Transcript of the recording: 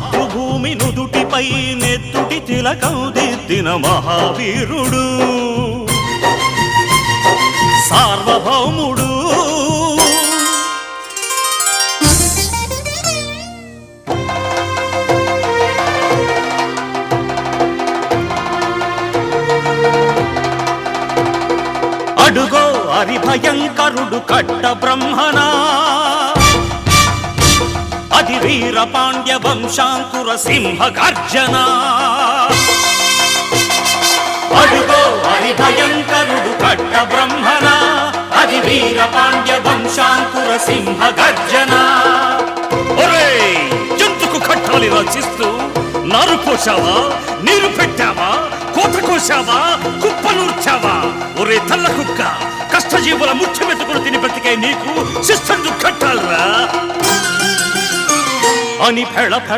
మాతృభూమి నుదుటిపై నెత్తుటి తిలకం దిద్దిన మహావీరుడు సార్వభౌముడు అడుగో హరిభయంకరుడు కట్ట బ్రహ్మణ అది వీర పాండ్య వంశాంకుర సింహ గర్జన అడుగో హరిభయంకరుడు కట్ట బ్రహ్మణ అది వీర పాండ్య వంశాంకుర సింహ గర్జన జంతుకు కట్టాలి రచిస్తూ నారు పోసావా నీరు పెట్టావా కోత కోసావా కుప్పనూర్చావా ఒరే తల్ల కుక్క కష్టజీవుల ముఖ్యమెత్తుకుని తిని బ్రతికే నీకు శిస్తందు కట్టాలరా అని